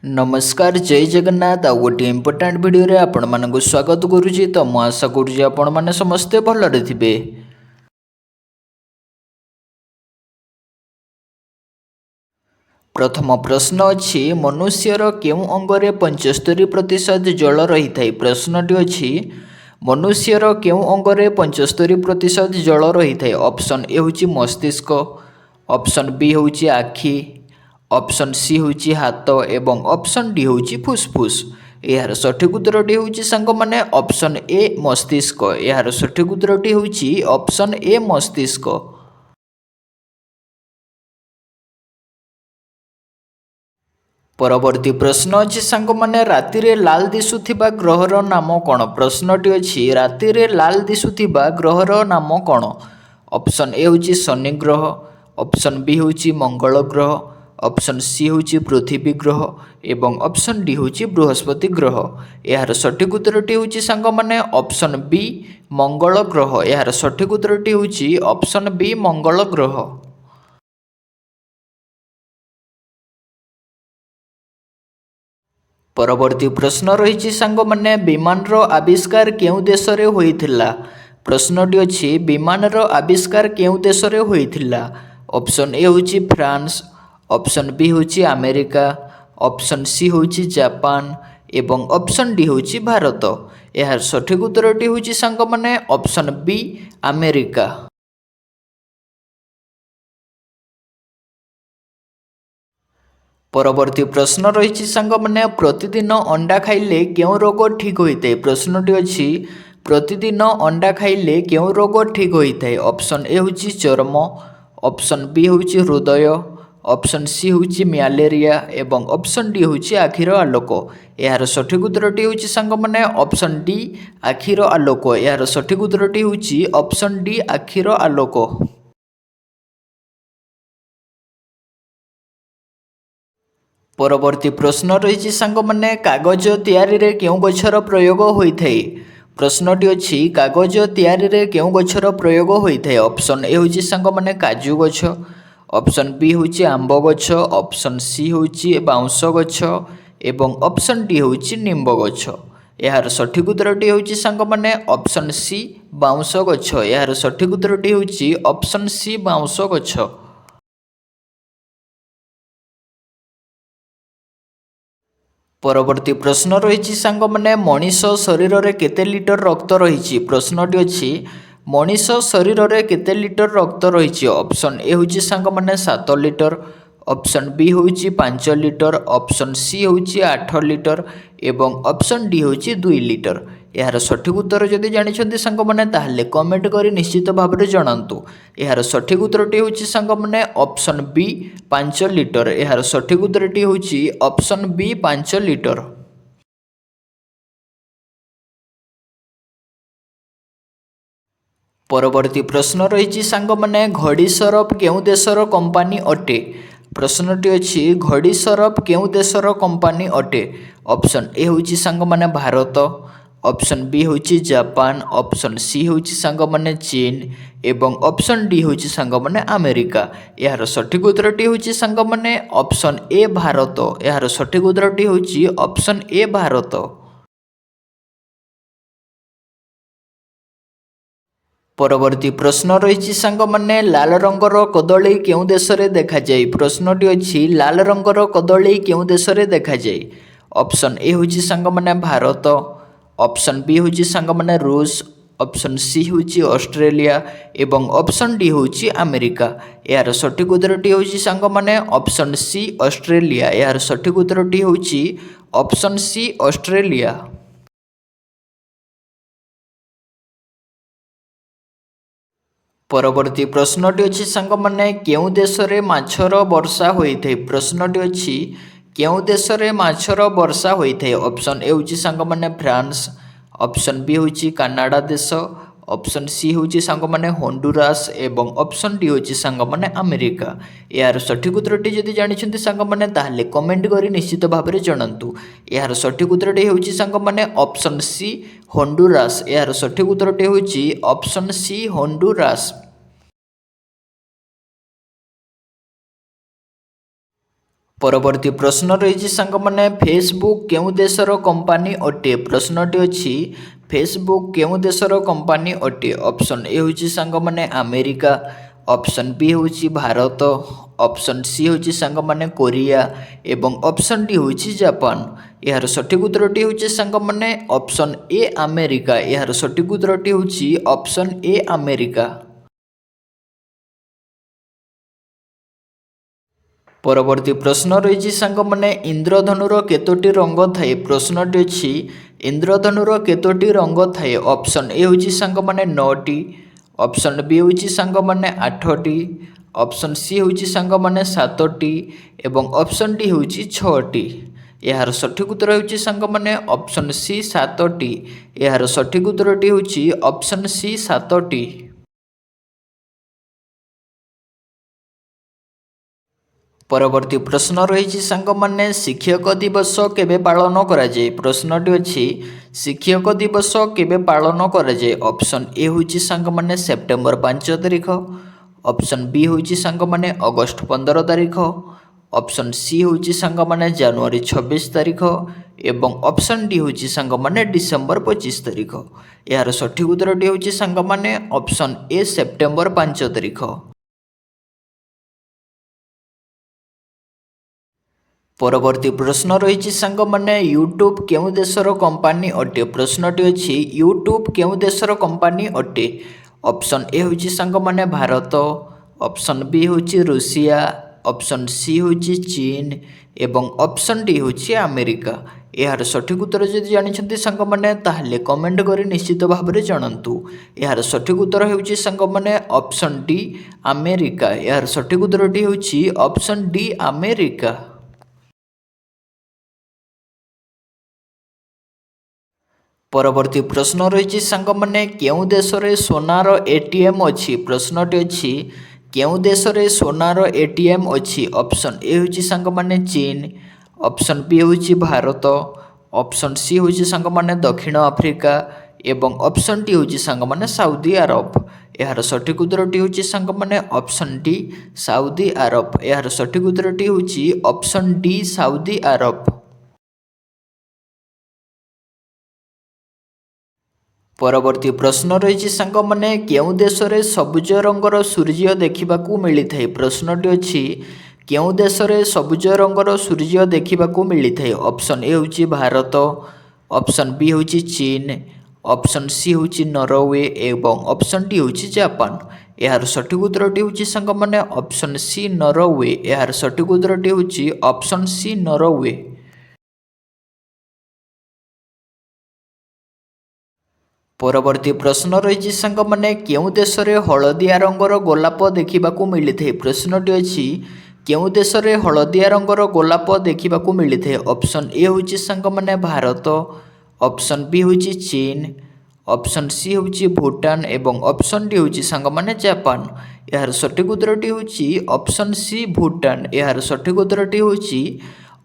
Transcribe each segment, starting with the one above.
नमस्कार जय जगन्नाथ आ गोटे इम्पोर्टाट भिडियो आपण मानक स्वागत करुच्ची। तो मु आशा करुच्ची आपण मैंने समस्ते भलरे थे। प्रथम प्रश्न अच्छी मनुष्यर केउ अंगरे 75% जल रही था। प्रश्नटी अच्छी मनुष्यर केउ अंगरे 75% जल रही था। ऑप्शन ए हूँ मस्तिष्क, ऑप्शन बी हूँ आखि, ऑप्शन सी हूँ हाथ एवं ऑप्शन डी हूँ फुसफुस। यार सठिक उत्तरटी हूँ सांग मैंने ऑप्शन ए मस्तिष्क। यार सठिक उत्तरटी हूँ ऑप्शन ए मस्तिष्क। परवर्ती प्रश्न अच्छी सांग मैंने राति रे लाल दिशुथिबा ग्रहर नाम कौन। प्रश्नटी अच्छी राति रे लाल दिशुथिबा ग्रहर नाम कौन। ऑप्शन ए हूँ शनि ग्रह, ऑप्शन बी हूँ मंगल ग्रह, ऑप्शन सी हूँ पृथ्वी ग्रह एवं ऑप्शन डी हूँ बृहस्पति ग्रह। यार सठिक उत्तरटी हूँ सांग मैंने ऑप्शन बी मंगल ग्रह। यार सठिक उत्तरटी हूँ ऑप्शन बी मंगल ग्रह। परवर्ती प्रश्न रही सांग मैंने विमान रो आविष्कार केउ देश रे होइथिला। प्रश्नटी अच्छी विमान रो आविष्कार केउ देश रे होइथिला। ऑप्शन ए हूँ फ्रांस, ऑप्शन बी हूँ अमेरिका, ऑप्शन सी हूँ जापान एवं ऑप्शन डी हूँ भारत। यार सठिक उत्तरटी हूँ सांग मैंने ऑप्शन बी अमेरिका। परवर्ती प्रश्न रही सांग मैंने प्रतिदिन अंडा खाइले क्यों रोग ठीक होता है। प्रश्नटी अच्छी प्रतिदिन अंडा खाइले क्यों रोग ठीक होता है। ऑप्शन ए हूँ चर्म, ऑप्शन बी हूँ हृदय, ऑप्शन सी हूँ म्यालेरिया एवं ऑप्शन डी हूँ आखिर आलोक। यार सठिक उत्तरटी हूँ सांग मैंने ऑप्शन डी आखिर आलोक। यार सठिक उत्तरटी हूँ ऑप्शन डी आखिर आलोक। परवर्ती प्रश्न रही सांग मैंने कागज तैयारी रे केउ गछर प्रयोग होता है। प्रश्नटी अच्छी कागज तैयारी रे केउ गछर प्रयोग होता है। ऑप्शन ए हूँ सांग मैंने काजू गछ, ऑप्शन बी हूँ आंब गछ, ऑप्शन सी हूँ बाउंश गछ एवं ऑप्शन डी हूँ निम्ब गछ। यार सठिक उत्तरटी हूँ सांग मैंने ऑप्शन सी बाउंश गछ। यार सठिक उत्तरटी हूँ ऑप्शन सी बाउंश गछ। परवर्ती प्रश्न रही सांग मैंने मनीष शरीर में केते लिटर रक्त रही। प्रश्नटी अच्छी मनीष शरीर में केते लिटर रक्त रही। ऑप्शन ए हूँ सांग मैंने 7 लिटर, ऑप्शन बी हूँ 5 लिटर, ऑप्शन सी हूँ 8 लिटर एवं ऑप्शन डी हूँ 2 लिटर। यार सठिक उत्तर जदि जानी सांग मैंने ताहले कमेंट करी निश्चित भाव में जनातु। यार सठिक उत्तरटी हूँ सांग मैंने ऑप्शन बी 5 लिटर। यार सठिक उत्तरटी हूँ ऑप्शन बी 5 लिटर। परवर्ती प्रश्न रही सांग मैंने घड़ी सरफ केउ देशर कंपानी अटे। प्रश्नटी अच्छी घड़ी सरफ केउ देशर कंपानी अटे। ऑप्शन ए हूँ सांग मैंने भारत, ऑप्शन बी हूँ जापान, ऑप्शन सी हूँ सांग मैंने चीन एवं ऑप्शन डी हूँ सांग मैंने अमेरिका। यार सठिक उत्तरटी हूँ सांग मैंने ऑप्शन ए भारत। यार सठिक उत्तरटी हूँ ऑप्शन ए भारत। परवर्ती प्रश्न रही सांग मैंने लाल रंगर कदली केउ देश में देखा जाए। प्रश्नटी अच्छी लाल रंगर कदली केउ देश में देखा जाए। ऑप्शन ए हूँ सांग मैंने भारत, ऑप्शन बी हूँ सांग मैंने रूस, ऑप्शन सी हूँ ऑस्ट्रेलिया एवं ऑप्शन डी हूँ अमेरिका। यार सठिक उत्तरटी हूँ सांग मैंने ऑप्शन सी ऑस्ट्रेलिया। यार सठिक उत्तरटी हूँ ऑप्शन सी ऑस्ट्रेलिया। परवर्ती प्रश्नटी अच्छी सांग मैंने केउ देश में माछर वर्षा होता है। प्रश्नटी अच्छी केउ देश में माछर वर्षा होता है। ऑप्शन ए हूँ सांग मैंने फ्रांस, ऑप्शन बी हूँ कनाडा देश, ऑप्शन सी हूँ सांग मैंने होंडुरास एवं ऑप्शन डी हूँ सांग मैंने अमेरिका। यार सठिक उत्तरटी जदि जानी सांग मैंने ताहले कमेंट करी निश्चित भाव में जनातु। यार सठिक उत्तरटी हूँ सांग मैंने ऑप्शन सी होंडुरास। यार सठिक उत्तरटी हूँ ऑप्शन सी होंडुरास। परवर्ती प्रश्न रही सांगमाने फेसबुक केउ देशर कंपानी अटे प्रश्नटी अच्छी फेसबुक केउ देशर कंपानी अटे ऑप्शन ए होची सांगमाने अमेरिका ऑप्शन बी होची भारत ऑप्शन सी होची सांगमाने कोरिया एवं ऑप्शन डी होची जापान यार सठिक उत्तरटी होची सांगमाने ऑप्शन ए अमेरिका यार सठिक उत्तरटी होची ऑप्शन ए अमेरिका। परवर्ती प्रश्न रही सांगमाने इंद्रधनुर केतोटी रंग थाए प्रश्नटी अच्छी इंद्रधनुर केतोटी रंग थाए ऑप्शन ए होची सांगमाने 9टी ऑप्शन बी होची सांगमाने 8टी ऑप्शन सी होची सांगमाने 7टी एवं ऑप्शन डी होची 6टी यार सठिक उत्तर होची सांगमाने ऑप्शन सी 7टी यार सठिक उत्तरटी होची ऑप्शन सी 7टी। परवर्ती प्रश्न रही सांगमाने शिक्षक दिवस केबे पालन कराए प्रश्नटी अच्छी शिक्षक दिवस केबे पालन कराए ऑप्शन ए होची सांगमाने सेप्टेम्बर 5 तारिख ऑप्शन बी होची सांगमाने अगस्त 15 तारिख ऑप्शन सी होची सांगमाने जनवरी 26 तारिख एवं ऑप्शन डी होची सांगमाने डिसेम्बर 25 तारिख यार सठिक उत्तरटी होची सांगमाने ऑप्शन ए सेप्टेम्बर 5 तारिख। परवर्ती प्रश्न रही सांगमाने यूट्यूब केउ देशर कंपानी अटे प्रश्नटी अच्छी यूट्यूब केउ देशर कंपानी अटे ऑप्शन ए होची सांगमाने भारत ऑप्शन बी होची रूसिया ऑप्शन सी होची चीन एवं ऑप्शन डी होची अमेरिका यार सठिक उत्तर जदि जानिछन्ति सांगमाने ताहले कमेंट करी निश्चित भाव में जणातु यार सठिक उत्तर होची सांगमाने ऑप्शन डी अमेरिका यार सठिक उत्तरटी होची ऑप्शन डी अमेरिका। परवर्ती प्रश्न रही सांगमाने केउ देश रे सोनार एटीएम अच्छी प्रश्नटी अच्छी केउ देश रे सोनार एटीएम अच्छी ऑप्शन ए होची सांगमाने चीन ऑप्शन बी होची भारत ऑप्शन सी होची सांगमाने दक्षिण आफ्रिका एवं ऑप्शन डी होची सांगमाने सऊदी अरब यार सठिक उत्तरटी होची सांगमाने ऑप्शन डी सऊदी अरब यार सठिक उत्तरटी होची ऑप्शन डी सऊदी अरब। परवर्ती प्रश्न रही सांगमाने केउ देश रे सबुज रंगर सूर्य देखा मिली था प्रश्नटी अच्छी केउ देश रे सबुज रंगर सूर्य देखा मिली था ऑप्शन ए होची भारत ऑप्शन बी होची चीन ऑप्शन सी होची नॉर्वे एवं ऑप्शन डी होची जापान यार सठिक उत्तरटी होची सांगमाने ऑप्शन सी नॉर्वे यार सठिक उत्तरटी होची ऑप्शन सी नॉर्वे। परवर्ती प्रश्न रही सांगमाने केउ देश रे हलदिया रंगर गोलाप देखा मिली था प्रश्नटी अच्छी केउ देश रे हलदिया रंगर गोलाप देखा मिली था ऑप्शन ए होची सांगमाने भारत ऑप्शन बी होची चीन ऑप्शन सी होची भूटान एवं ऑप्शन डी होची सांगमाने जापान यार सठिक उत्तरटी होची ऑप्शन सी भूटान यार सठिक उत्तरटी होची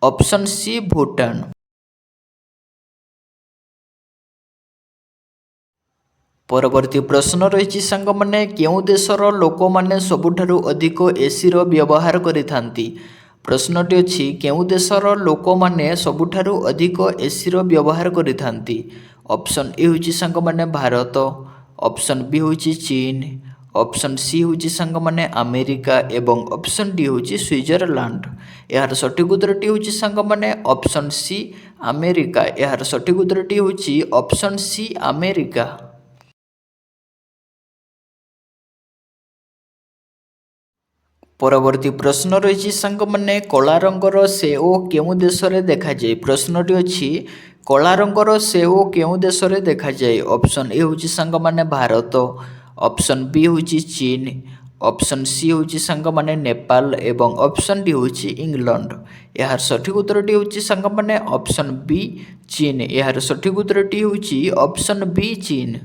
ऑप्शन सी भूटान। परवर्ती प्रश्न रही सांगमाने केउ देशर लोक माने सबुठारु अधिक एसी रो व्यवहार करिथांती प्रश्नटी अच्छी केउ देशर लोक माने सबुठारु अधिक एसी रो व्यवहार करिथांती ऑप्शन ए होची सांगमाने भारत ऑप्शन बी होची चीन ऑप्शन सी होची सांगमाने अमेरिका एवं ऑप्शन डी होची स्विट्जरलैंड यार सठिक उत्तरटी होची सांगमाने ऑप्शन सी अमेरिका यार सठिक उत्तरटी होची ऑप्शन सी अमेरिका। परवर्ती प्रश्न रही सांगमाने कला रंगर सेओ केउ देश रे देखा जाए प्रश्नटी अच्छी कला रंगर सेओ केउ देश रे देखा जाए ऑप्शन ए होची सांगमाने भारत ऑप्शन बी होची चीन ऑप्शन सी होची सांगमाने नेपाल एवं ऑप्शन डी होची इंग्लैंड यार सठिक उत्तरटी होची सांगमाने ऑप्शन बी चीन यार सठिक उत्तरटी होची ऑप्शन बी चीन।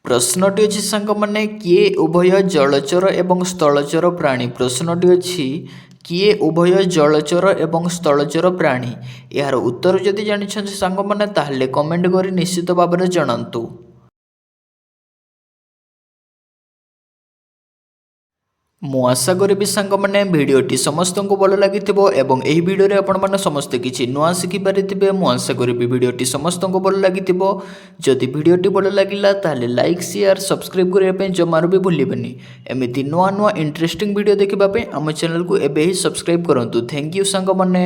प्रश्नटी अच्छी सांगमाने किए उभय जलचर एवं स्थलचर प्राणी प्रश्नटी अच्छी किए उभय जलचर एवं स्थलचर प्राणी यार उत्तर जदि जानिछन्ति सांगमाने ताहले कमेंट करी निश्चित भाव में जणातु। ମୁଁ ଆଶା କରିବି ସାଙ୍ଗମାନେ ଭିଡ଼ିଓଟି ସମସ୍ତଙ୍କୁ ଭଲ ଲାଗିଥିବ ଏବଂ ଏହି ଭିଡ଼ିଓରେ ଆପଣମାନେ ସମସ୍ତେ କିଛି ନୂଆ ଶିଖିପାରିଥିବେ। ମୁଁ ଆଶା କରିବି ଭିଡ଼ିଓଟି ସମସ୍ତଙ୍କୁ ଭଲ ଲାଗିଥିବ। ଯଦି ଭିଡ଼ିଓଟି ଭଲ ଲାଗିଲା ତାହେଲେ ଲାଇକ୍ ସେୟାର ସବସ୍କ୍ରାଇବ୍ କରିବା ପାଇଁ ଜମାରୁ ବି ଭୁଲିବେନି। ଏମିତି ନୂଆ ନୂଆ ଇଣ୍ଟରେଷ୍ଟିଂ ଭିଡ଼ିଓ ଦେଖିବା ପାଇଁ ଆମ ଚ୍ୟାନେଲକୁ ଏବେ ହିଁ ସବସ୍କ୍ରାଇବ୍ କରନ୍ତୁ। ଥ୍ୟାଙ୍କ ୟୁ ସାଙ୍ଗମାନେ।